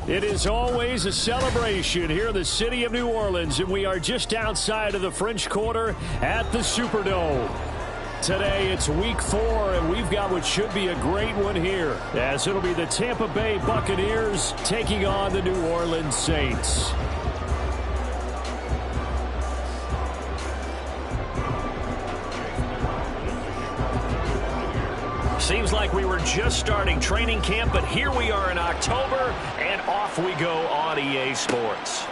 It is always a celebration here in the city of New Orleans, and we are just outside of the French Quarter at the Superdome. Today, it's week 4, and we've got what should be a great one here, as it'll be the Tampa Bay Buccaneers taking on the New Orleans Saints. Seems like we were just starting training camp, but here we are in October, and off we go on EA Sports.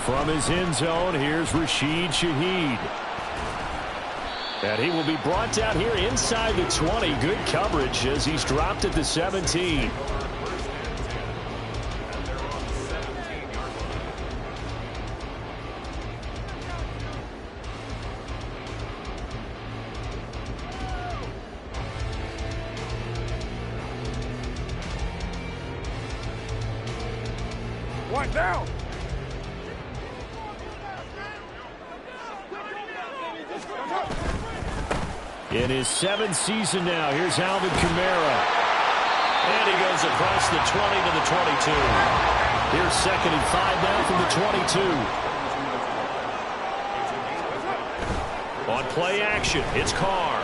From his end zone, here's Rashid Shaheed. And he will be brought down here inside the 20. Good coverage as he's dropped at the 17. One down. In his 7th season now, here's Alvin Kamara. And he goes across the 20 to the 22. Here's 2nd and 5 now from the 22. On play action, it's Carr.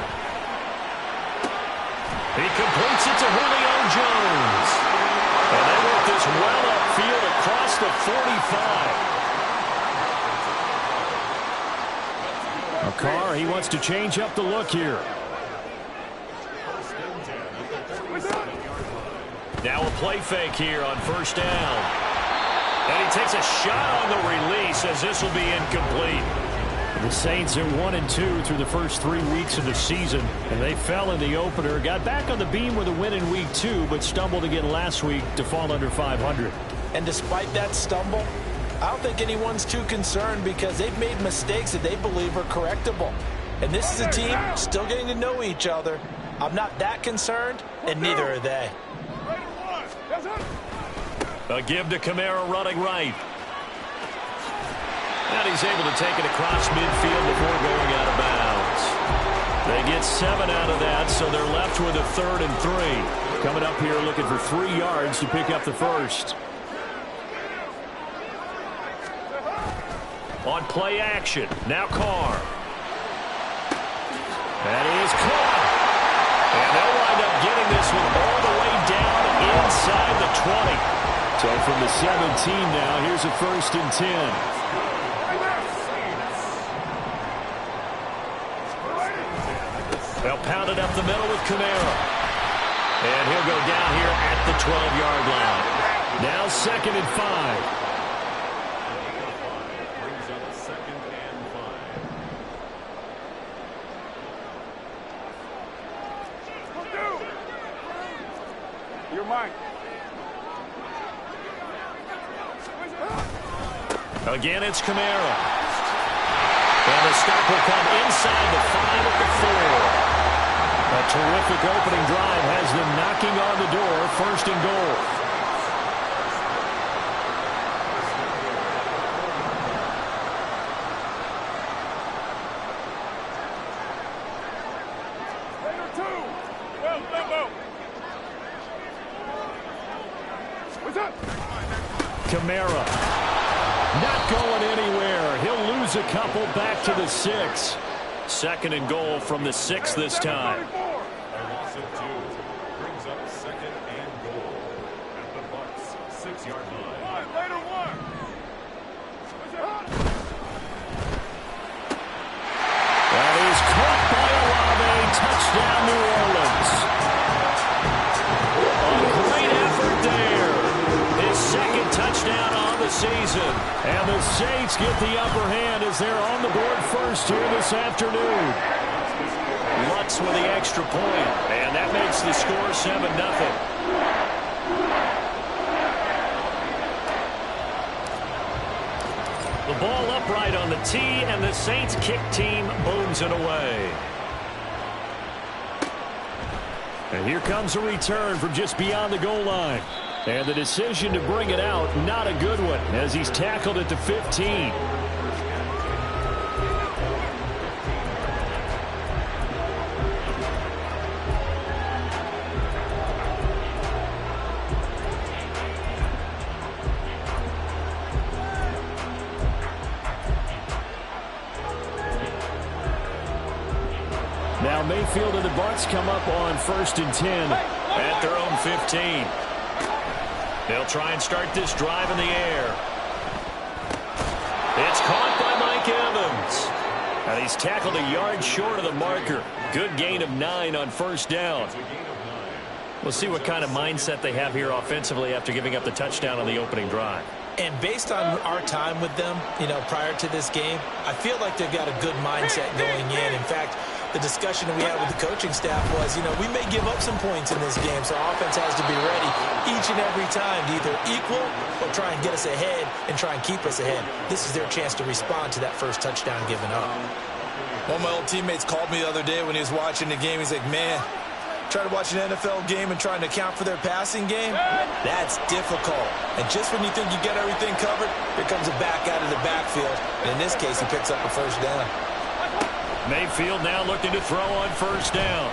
He completes it to Julio Jones. And they work this well upfield across the 45. Carr, he wants to change up the look here. Now a play fake here on first down. And he takes a shot on the release as this will be incomplete. The Saints are 1-2 through the first 3 weeks of the season, and they fell in the opener. Got back on the beam with a win in week 2, but stumbled again last week to fall under 500. And despite that stumble, I don't think anyone's too concerned because they've made mistakes that they believe are correctable. And this is a team still getting to know each other. I'm not that concerned, and neither are they. A give to Kamara running right. And he's able to take it across midfield before going out of bounds. They get 7 out of that, so they're left with a 3rd and 3. Coming up here looking for 3 yards to pick up the first. On play action, now Carr. That is caught. And they'll wind up getting this one all the way down inside the 20. So from the 17 now, here's a 1st and 10. They'll pound it up the middle with Kamara. And he'll go down here at the 12-yard line. Now 2nd and 5. You're mine. Again, it's Kamara. And the stop will come inside the 5 at the 4. A terrific opening drive has them knocking on the door. 1st and goal. Kamara not going anywhere. He'll lose a couple back to the 6. 2nd and goal from the 6 this time. A loss of 2 brings up 2nd and goal at the Bucs 6-yard line. Later one. That is caught by Olave. Touchdown, New Orleans. A great effort there. His 2nd touchdown on the season. And the Saints get the upper hand as they're on the board first here this afternoon. Lutz with the extra point, and that makes the score 7-0. The ball upright on the tee, and the Saints kick team booms it away. And here comes a return from just beyond the goal line. And the decision to bring it out, not a good one, as he's tackled at the 15. Now Mayfield and the Bucs come up on 1st and 10. At their own 15. They'll try and start this drive in the air. It's caught by Mike Evans. And he's tackled a yard short of the marker. Good gain of 9 on 1st down. We'll see what kind of mindset they have here offensively after giving up the touchdown on the opening drive. And based on our time with them, prior to this game, I feel like they've got a good mindset going in. In fact, the discussion that we had with the coaching staff was, we may give up some points in this game, so our offense has to be ready each and every time to either equal or try and get us ahead and try and keep us ahead. This is their chance to respond to that first touchdown given up. One of my old teammates called me the other day when he was watching the game. He's like, man, trying to watch an NFL game and trying to account for their passing game, that's difficult. And just when you think you get everything covered, here comes a back out of the backfield. And in this case, he picks up a 1st down. Mayfield now looking to throw on 1st down.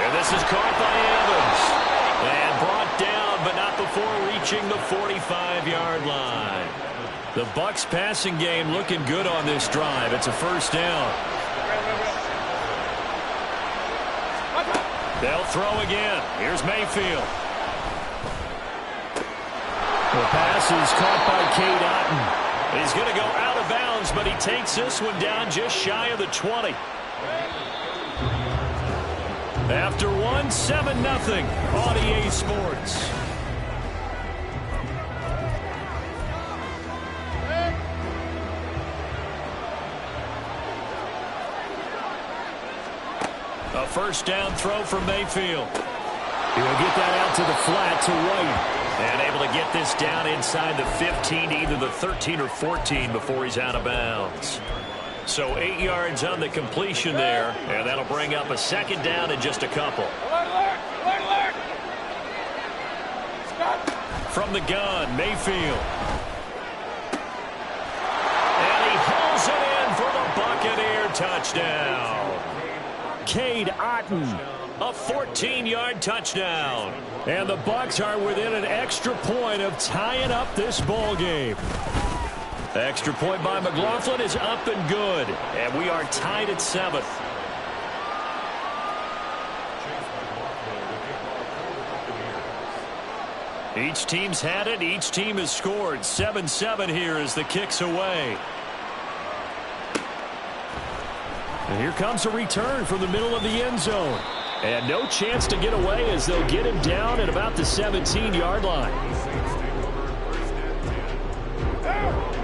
And this is caught by Evans. And brought down, but not before reaching the 45-yard line. The Bucs passing game looking good on this drive. It's a 1st down. They'll throw again. Here's Mayfield. The pass is caught by Cade Otton. He's going to go out of bounds, but he takes this one down just shy of the 20. After 7-0 on EA Sports. A 1st down throw from Mayfield. He'll get that out to the flat to White. And able to get this down inside the 15, either the 13 or 14 before he's out of bounds. So 8 yards on the completion there, and that'll bring up a 2nd down in just a couple. From the gun, Mayfield. And he hauls it in for the Buccaneer touchdown. Cade Otton. A 14-yard touchdown. And the Bucs are within an extra point of tying up this ball game. Extra point by McLaughlin is up and good. And we are tied at 7. Each team's had it. Each team has scored. 7-7 here as the kick's away. And here comes a return from the middle of the end zone. And no chance to get away as they'll get him down at about the 17-yard line.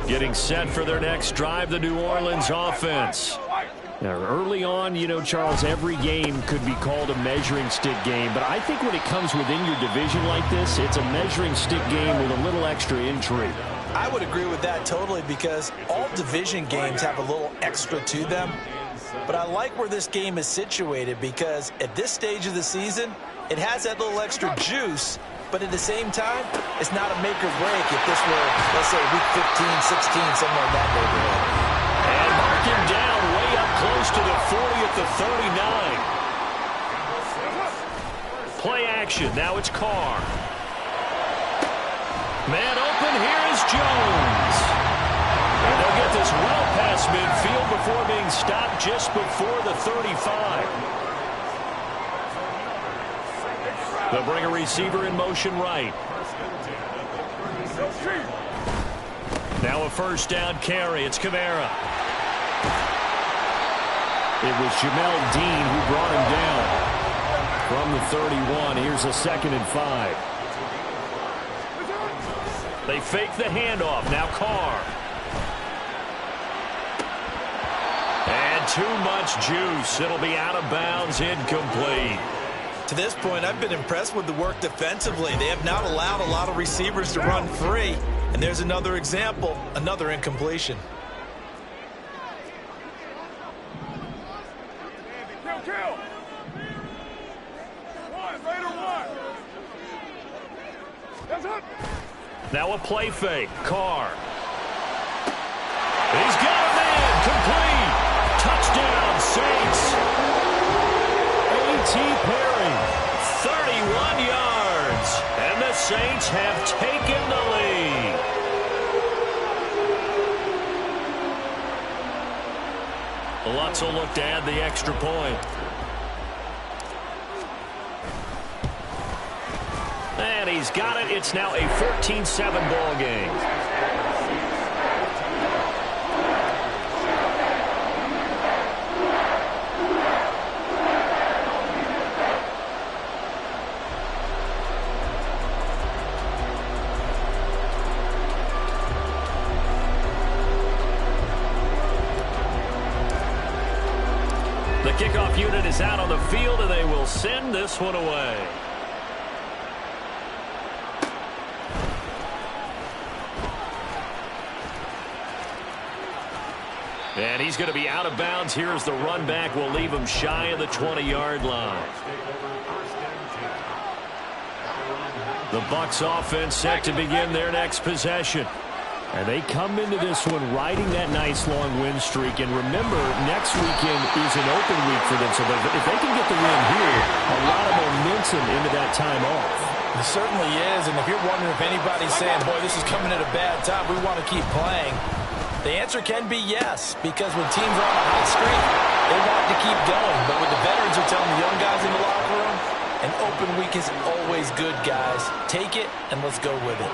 Getting set for their next drive, the New Orleans offense. Now, early on, Charles, every game could be called a measuring stick game. But I think when it comes within your division like this, it's a measuring stick game with a little extra intrigue. I would agree with that totally because all division games have a little extra to them. But I like where this game is situated because at this stage of the season, it has that little extra juice. But at the same time, it's not a make or break if this were, let's say, week 15, 16, somewhere in that neighborhood. And mark him down way up close to the 40 at the 39. Play action. Now it's Carr. Man open. Here is Jones. And they'll get this well past midfield before being stopped just before the 35. They'll bring a receiver in motion right. Now a 1st down carry. It's Kamara. It was Jamel Dean who brought him down. From the 31, here's a 2nd and 5. They fake the handoff. Now Carr. And too much juice. It'll be out of bounds, incomplete. To this point, I've been impressed with the work defensively. They have not allowed a lot of receivers to run free. And there's another example, another incompletion. Kill. Now a play fake. Carr. He's got a man. Complete. Touchdown, Saints. A.T. Perry. 31 yards. And the Saints have taken the lead. Lutz will look to add the extra point. And he's got it. It's now a 14-7 ball game. The kickoff unit is out on the field, and they will send this one away. And he's going to be out of bounds. Here's the run back. Will leave him shy of the 20-yard line. The Bucs offense set to begin their next possession. And they come into this one riding that nice long win streak. And remember, next weekend is an open week for them. So if they can get the win here, a lot of momentum into that time off. It certainly is. And if you're wondering if anybody's saying, boy, this is coming at a bad time, we want to keep playing, the answer can be yes. Because when teams are on a hot streak, they want to keep going. But what the veterans are telling the young guys in the locker room, an open week is always good, guys. Take it, and let's go with it.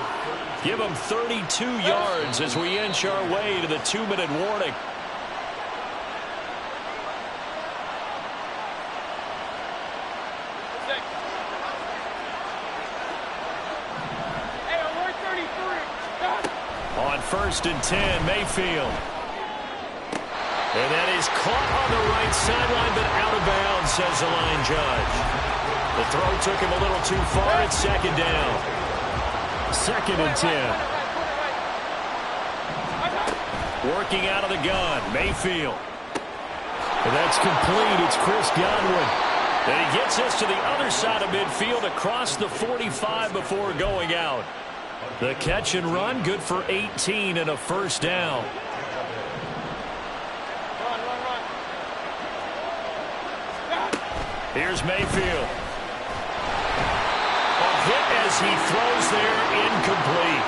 Give them 32 yards as we inch our way to the 2-minute warning. On 1st and 10, Mayfield. And that is caught on the right sideline, but out of bounds, says the line judge. The throw took him a little too far. It's 2nd down. 2nd and 10. Working out of the gun, Mayfield. And that's complete. It's Chris Godwin. And he gets us to the other side of midfield across the 45 before going out. The catch and run, good for 18 and a 1st down. Here's Mayfield. Hit as he throws there, incomplete.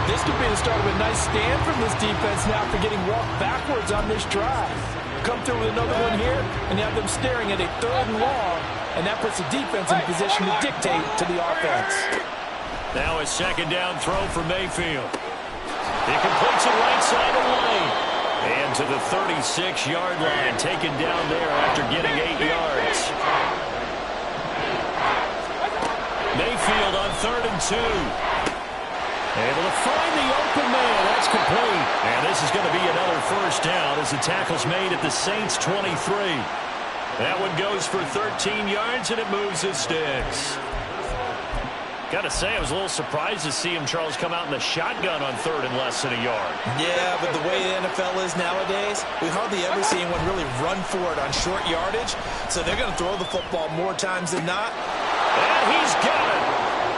This could be the start of a nice stand from this defense now for getting walked backwards on this drive. Come through with another one here, and you have them staring at a 3rd and long, and that puts the defense in position to dictate to the offense. Now a 2nd down throw for Mayfield. He completes it right side of the lane. And to the 36-yard line, taken down there after getting 8 yards. Mayfield on 3rd and 2. Able to find the open man. That's complete. And this is going to be another 1st down as the tackle's made at the Saints' 23. That one goes for 13 yards, and it moves his sticks. Got to say, I was a little surprised to see him, Charles, come out in the shotgun on 3rd and less than a yard. Yeah, but the way the NFL is nowadays, we hardly ever see anyone really run for it on short yardage. So they're going to throw the football more times than not. And he's got it.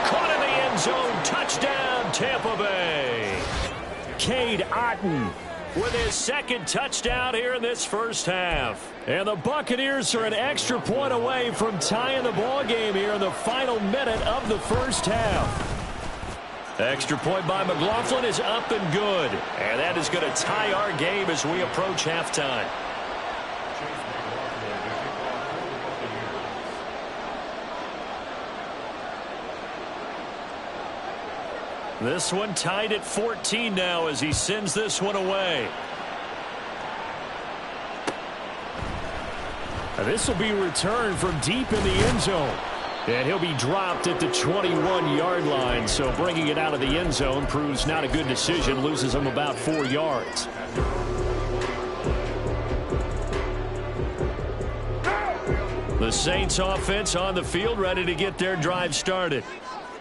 Caught in the end zone. Touchdown, Tampa Bay. Cade Otton with his 2nd touchdown here in this 1st half. And the Buccaneers are an extra point away from tying the ball game here in the final minute of the 1st half. Extra point by McLaughlin is up and good. And that is going to tie our game as we approach halftime. This one tied at 14 now as he sends this one away. This will be returned from deep in the end zone. And he'll be dropped at the 21-yard line. So bringing it out of the end zone proves not a good decision. Loses him about 4 yards. The Saints offense on the field ready to get their drive started.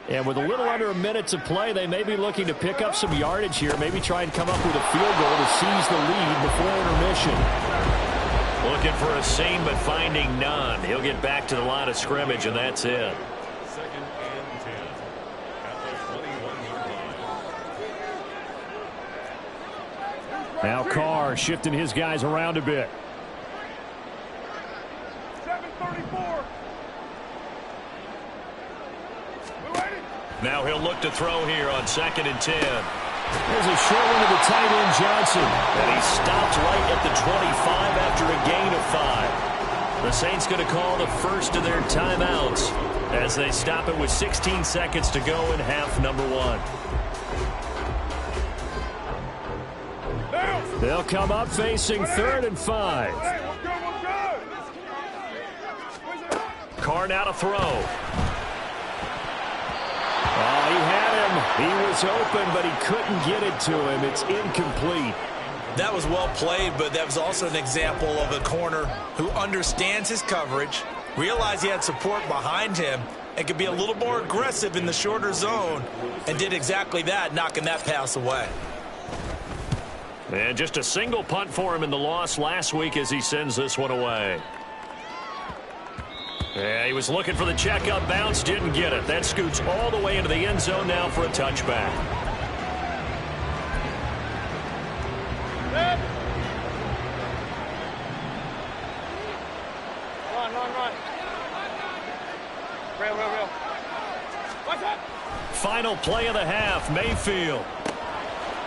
And with a little under a minute to play, they may be looking to pick up some yardage here. Maybe try and come up with a field goal to seize the lead before intermission. Looking for a seam, but finding none. He'll get back to the line of scrimmage, and that's it. 2nd and 10 at the 21-yard line. Now Carr shifting his guys around a bit. 7:34. Now he'll look to throw here on 2nd and 10. There's a short one to the tight end, Johnson. And he stopped right at the 25 after a The Saints going to call the first of their timeouts as they stop it with 16 seconds to go in half number 1. They'll come up facing 3rd and 5. Carr now to throw. Oh, he had him. He was open, but he couldn't get it to him. It's incomplete. That was well played, but that was also an example of a corner who understands his coverage, realized he had support behind him, and could be a little more aggressive in the shorter zone, and did exactly that, knocking that pass away. And just a single punt for him in the loss last week as he sends this one away. Yeah, he was looking for the checkup bounce, didn't get it. That scoots all the way into the end zone now for a touchback. Run. Real. What's that? Final play of the half, Mayfield.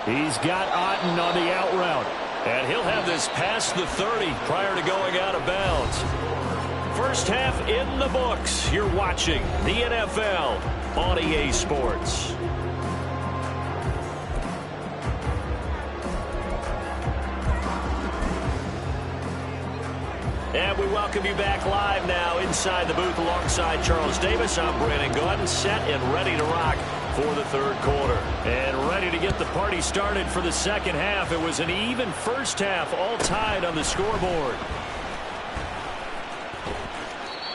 He's got Otten on the out route. And he'll have this past the 30 prior to going out of bounds. First half in the books. You're watching the NFL on EA Sports. And we welcome you back live now inside the booth alongside Charles Davis. I'm Brandon Gordon, set and ready to rock for the third quarter. And ready to get the party started for the second half. It was an even first half, all tied on the scoreboard.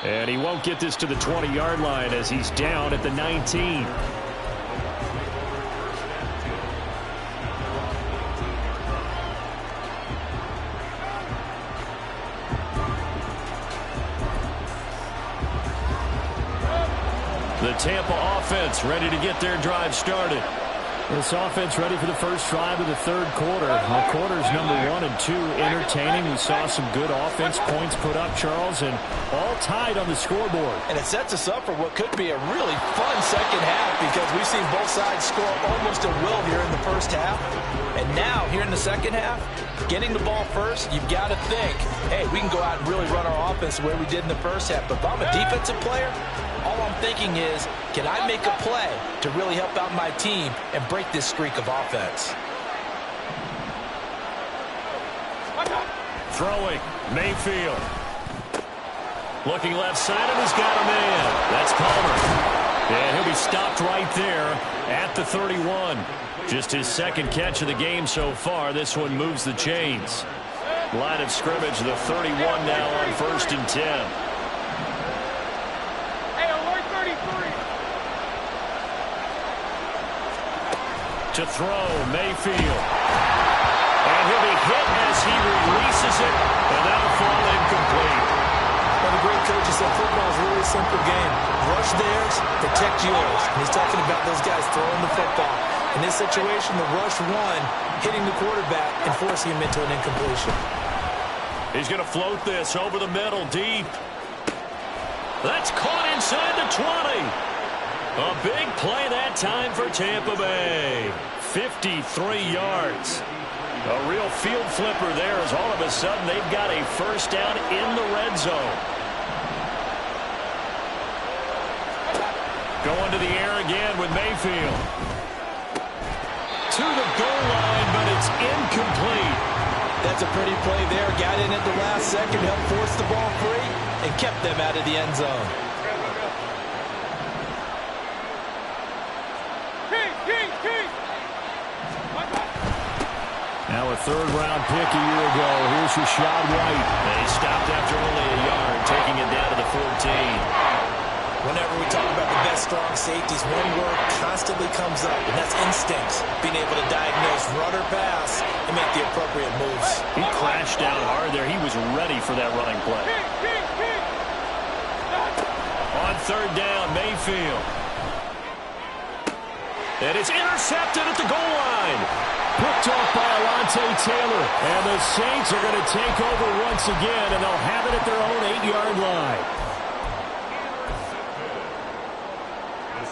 And he won't get this to the 20-yard line as he's down at the 19. The Tampa offense ready to get their drive started. This offense ready for the first drive of the third quarter. The quarters number 1 and 2 entertaining. We saw some good offense points put up, Charles, and all tied on the scoreboard. And it sets us up for what could be a really fun second half because we've seen both sides score almost at will here in the first half. And now, here in the second half, getting the ball first, you've got to think, hey, we can go out and really run our offense the way we did in the first half. But if I'm a defensive player, all I'm thinking is, can I make a play to really help out my team and break this streak of offense? Throwing, Mayfield. Looking left side, and he's got a man. That's Palmer. And he'll be stopped right there at the 31. Just his second catch of the game so far. This one moves the chains. Line of scrimmage, the 31 now on 1st and 10. To throw, Mayfield. And he'll be hit as he releases it, and that'll fall incomplete. Well, the great coach said football is a really simple game. Rush theirs, protect yours. And he's talking about those guys throwing the football. In this situation, the rush won, hitting the quarterback and forcing him into an incompletion. He's going to float this over the middle, deep. That's caught inside the 20. A big play that time for Tampa Bay. 53 yards. A real field flipper there as all of a sudden they've got a first down in the red zone. Going to the air again with Mayfield. To the goal line, but it's incomplete. That's a pretty play there. Got in at the last second, helped force the ball free, and kept them out of the end zone. Now a third-round pick a year ago. Here's Rashad White. And he stopped after only a yard, taking it down to the 14. Whenever we talk about the best strong safeties, one word constantly comes up, and that's instincts. Being able to diagnose run or pass and make the appropriate moves. He crashed down hard there. He was ready for that running play. On third down, Mayfield. And it's intercepted at the goal line. Picked off by Alontae Taylor. And the Saints are going to take over once again, and they'll have it at their own 8-yard line.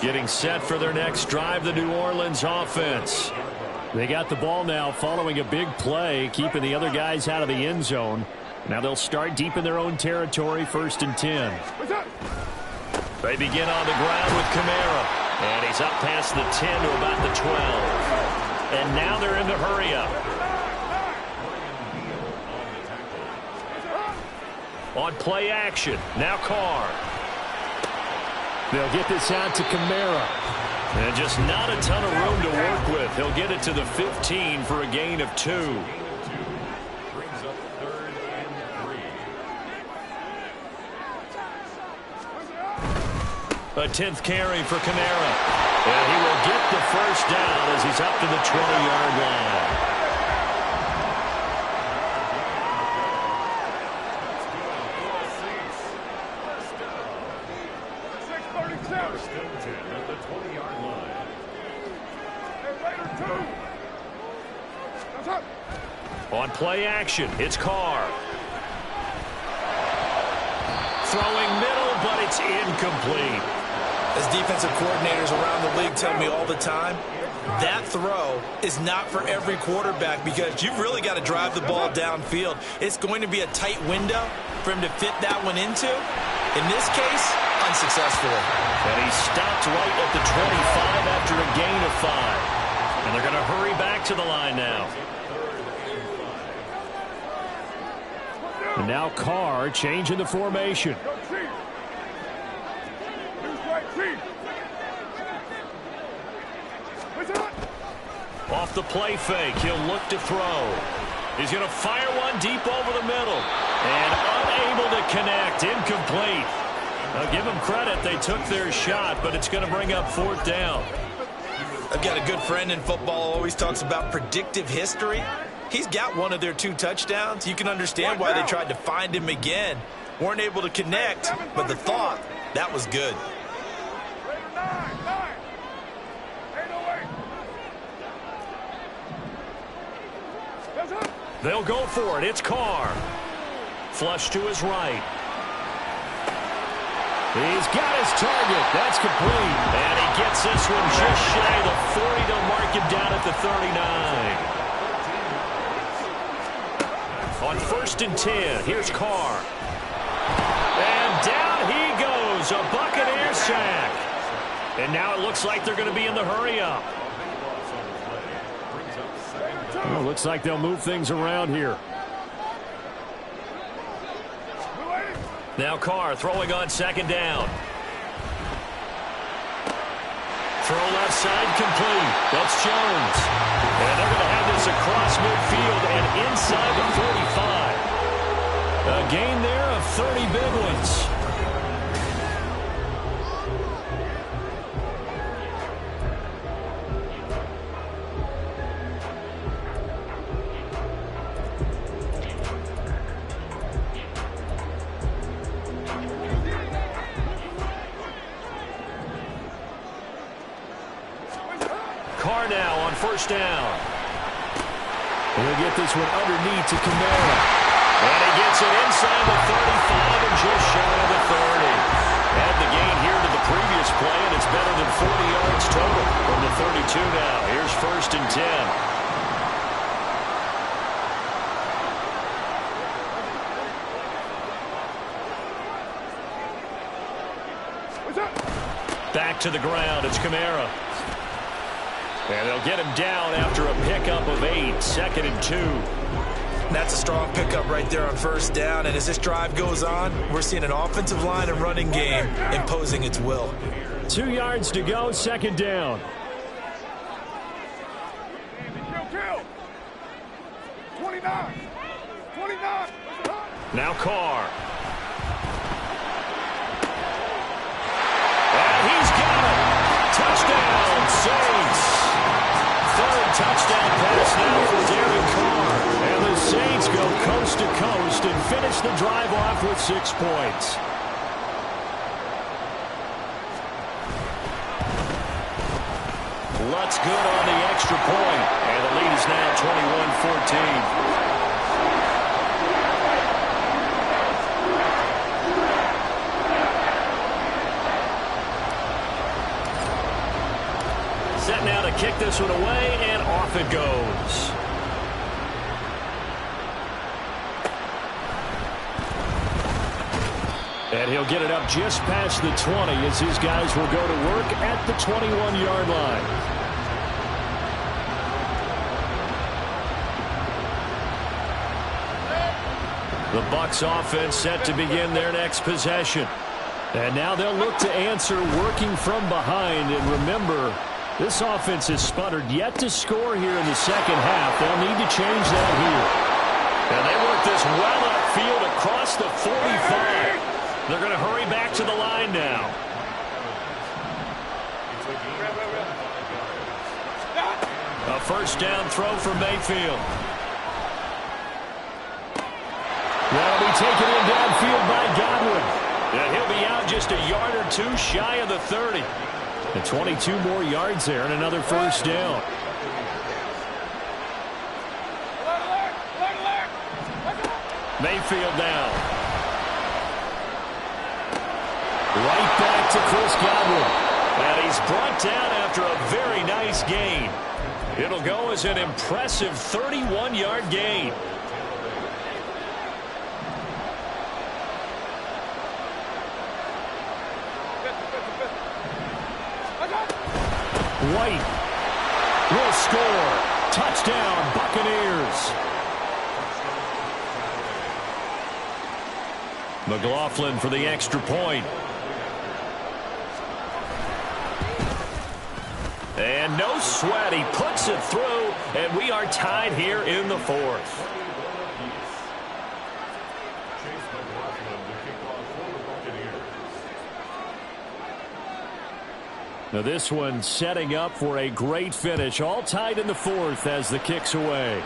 Getting set for their next drive, the New Orleans offense. They got the ball now following a big play, keeping the other guys out of the end zone. Now they'll start deep in their own territory, 1st and 10. They begin on the ground with Kamara. And he's up past the 10 to about the 12. And now they're in the hurry-up. On play action, now Carr. They'll get this out to Kamara. And just not a ton of room to work with. He'll get it to the 15 for a gain of 2. Brings up 3rd and 3. A 10th carry for Kamara. And he will get the first down as he's up to the 20-yard line. On play action, it's Carr. Throwing middle, but it's incomplete. As defensive coordinators around the league tell me all the time, that throw is not for every quarterback because you've really got to drive the ball downfield. It's going to be a tight window for him to fit that one into. In this case, unsuccessfully. And he stopped right at the 25 after a gain of 5. And they're going to hurry back to the line now. And now Carr changing the formation. Off the play fake, he'll look to throw. He's going to fire one deep over the middle. And unable to connect, incomplete. I'll give them credit, they took their shot, but it's going to bring up 4th down. I've got a good friend in football, always talks about predictive history. He's got one of their 2 touchdowns. You can understand why they tried to find him again. Weren't able to connect, but the thought, that was good. They'll go for it. It's Carr. Flush to his right. He's got his target. That's complete. And he gets this one just shy of the 40 to mark him down at the 39. On 1st and 10, here's Carr. And down he goes, a Buccaneer sack. And now it looks like they're going to be in the hurry-up. Well, looks like they'll move things around here. Now Carr throwing on 2nd down. Throw left side complete. That's Jones. And they're going to have this across midfield and inside the 45. A gain there of 30 big ones. Carr now on 1st down. We'll get this one underneath to Kamara. And he gets it inside the 35 and just shy of the 30. Add the gain here to the previous play, and it's better than 40 yards total from the 32 now. Here's 1st and 10. Back to the ground. It's Kamara. And they'll get him down after a pickup of 8. 2nd and 2. That's a strong pickup right there on 1st down. And as this drive goes on, we're seeing an offensive line and running game imposing its will. 2 yards to go, 2nd down. 29. Now Carr. And he's got it. Touchdown, Saints. 3rd touchdown pass now for Derek Carr. And the Saints go coast to coast and finish the drive off with 6 points. Lutz good on the extra point. And the lead is now 21-14. Set now to kick this one away, and off it goes. And he'll get it up just past the 20 as his guys will go to work at the 21-yard line. The Bucs offense set to begin their next possession. And now they'll look to answer working from behind. And remember, this offense has sputtered yet to score here in the second half. They'll need to change that here. And they work this well upfield across the 45. They're going to hurry back to the line now. A first down throw for Mayfield. That'll be taken in downfield by Godwin. And he'll be out just a yard or two shy of the 30. And 22 more yards there and another first down. Mayfield down. Right back to Chris Godwin. And he's brought down after a very nice gain. It'll go as an impressive 31-yard gain. White will score. Touchdown, Buccaneers. McLaughlin for the extra point. And no sweat. He puts it through, and we are tied here in the fourth. Now this one setting up for a great finish. All tied in the fourth as the kick's away.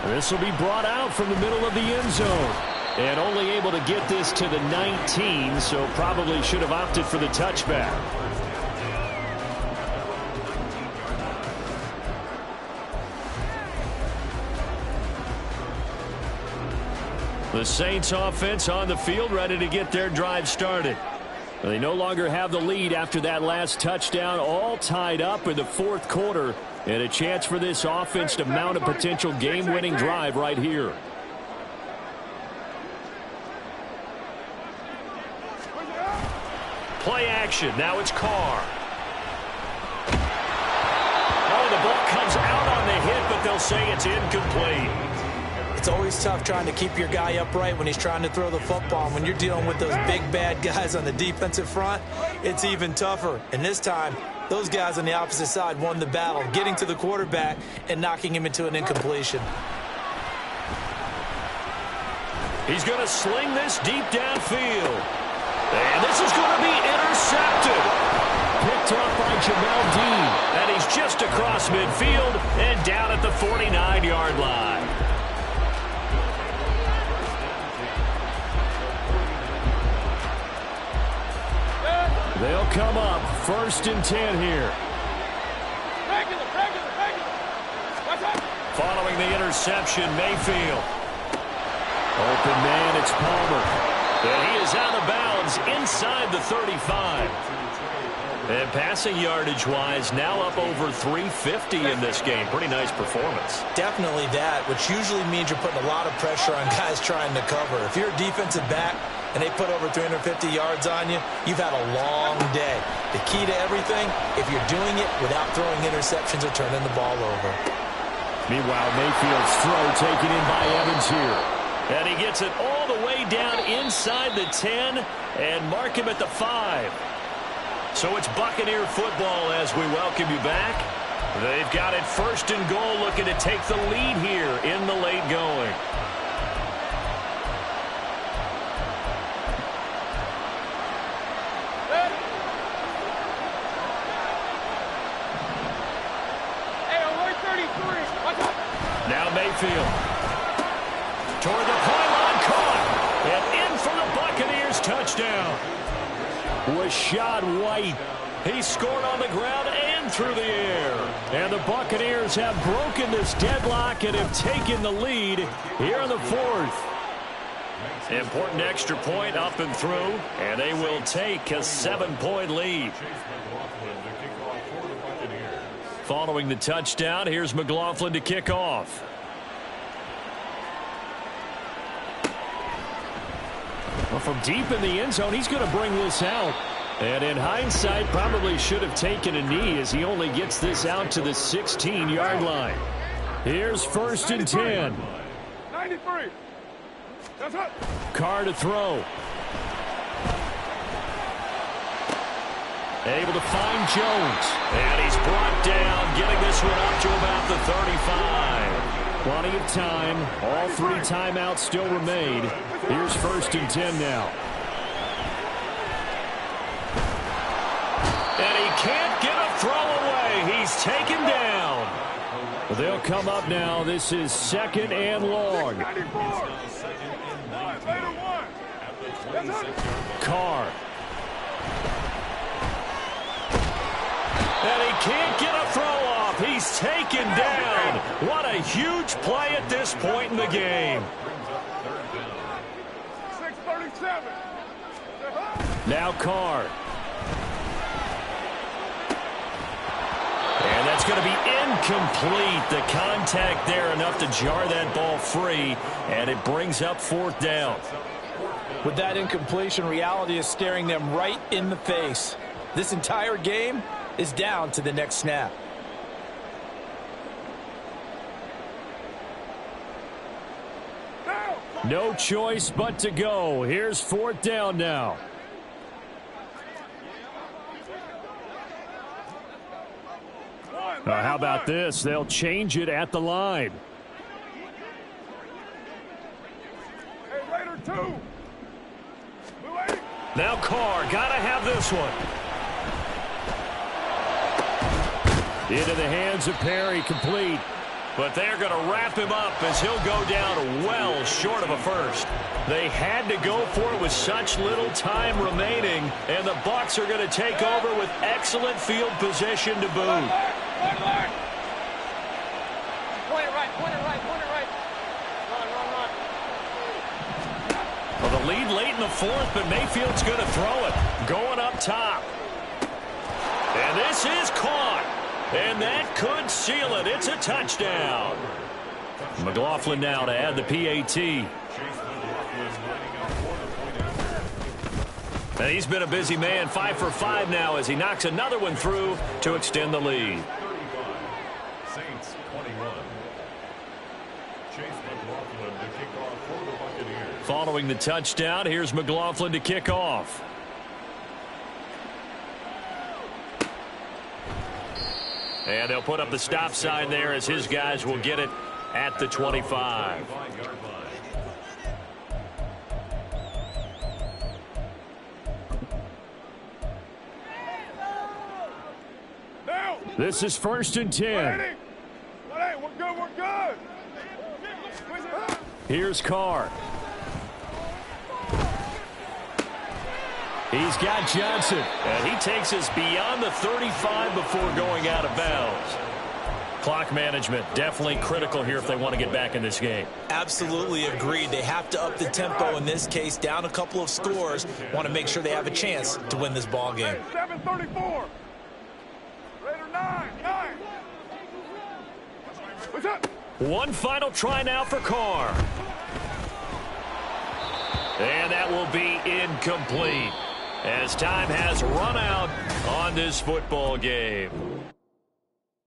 This will be brought out from the middle of the end zone. And only able to get this to the 19, so probably should have opted for the touchback. The Saints offense on the field ready to get their drive started. They no longer have the lead after that last touchdown, all tied up in the fourth quarter, and a chance for this offense to mount a potential game-winning drive right here. Play action. Now it's Carr. Oh, the ball comes out on the hit, but they'll say it's incomplete. It's always tough trying to keep your guy upright when he's trying to throw the football. When you're dealing with those big, bad guys on the defensive front, it's even tougher. And this time, those guys on the opposite side won the battle, getting to the quarterback and knocking him into an incompletion. He's going to sling this deep downfield. And this is going to be intercepted. Picked off by Jamel Dean. And he's just across midfield and down at the 49-yard line. They'll come up 1st and 10 here. Following the interception, Mayfield. Open man, it's Palmer. And he is out of bounds inside the 35. And passing yardage-wise, now up over 350 in this game. Pretty nice performance. Definitely that, which usually means you're putting a lot of pressure on guys trying to cover. If you're a defensive back and they put over 350 yards on you, you've had a long day. The key to everything, if you're doing it without throwing interceptions or turning the ball over. Meanwhile, Mayfield's throw taken in by Evans here. And he gets it all the way down inside the 10 and mark him at the 5. So it's Buccaneer football as we welcome you back. They've got it 1st and goal, looking to take the lead here in the late going. Now Mayfield. Toward the pylon, caught. And in for the Buccaneers touchdown. Rashad White. He scored on the ground and through the air. And the Buccaneers have broken this deadlock and have taken the lead here in the fourth. Important extra point up and through, and they will take a 7-point lead. Following the touchdown, here's McLaughlin to kick off. Well, from deep in the end zone, he's going to bring this out. And in hindsight, probably should have taken a knee as he only gets this out to the 16-yard line. Here's 1st and 10. 93. That's it. Carr to throw. Able to find Jones. And he's brought down, getting this one up to about the 35. Plenty of time. All 3 timeouts still remain. Here's 1st and 10 now. And he can't get a throw away. He's taken down. They'll come up now. This is 2nd and long. Carr. And he can't get a throw off. He's taken down. What a huge play at this point in the game. 6:37. Now Carr. And that's going to be incomplete. The contact there enough to jar that ball free, and it brings up 4th down. With that incompletion, reality is staring them right in the face. This entire game is down to the next snap. No choice but to go. Here's 4th down now. How about this? They'll change it at the line. Hey, Raider 2. Now Carr, gotta have this one. Into the hands of Perry, complete. But they're going to wrap him up as he'll go down well short of a first. They had to go for it with such little time remaining, and the Bucs are going to take over with excellent field position to boot. Point it right. Run. Well, the lead late in the 4th, but Mayfield's going to throw it. Going up top. And this is caught. And that could seal it. It's a touchdown. McLaughlin now to add the PAT. And he's been a busy man, 5 for 5 now as he knocks another one through to extend the lead. Saints 21. Chase McLaughlin to kick off for the Buccaneers. Following the touchdown, here's McLaughlin to kick off. And they'll put up the stop sign there as his guys will get it at the 25. This is 1st and 10. We're good. Here's Carr. He's got Johnson. And he takes us beyond the 35 before going out of bounds. Clock management definitely critical here if they want to get back in this game. Absolutely agreed. They have to up the tempo in this case, down a couple of scores. Want to make sure they have a chance to win this ball game. 7:34. Raider 9. What's up? One final try now for Carr. And that will be incomplete as time has run out on this football game.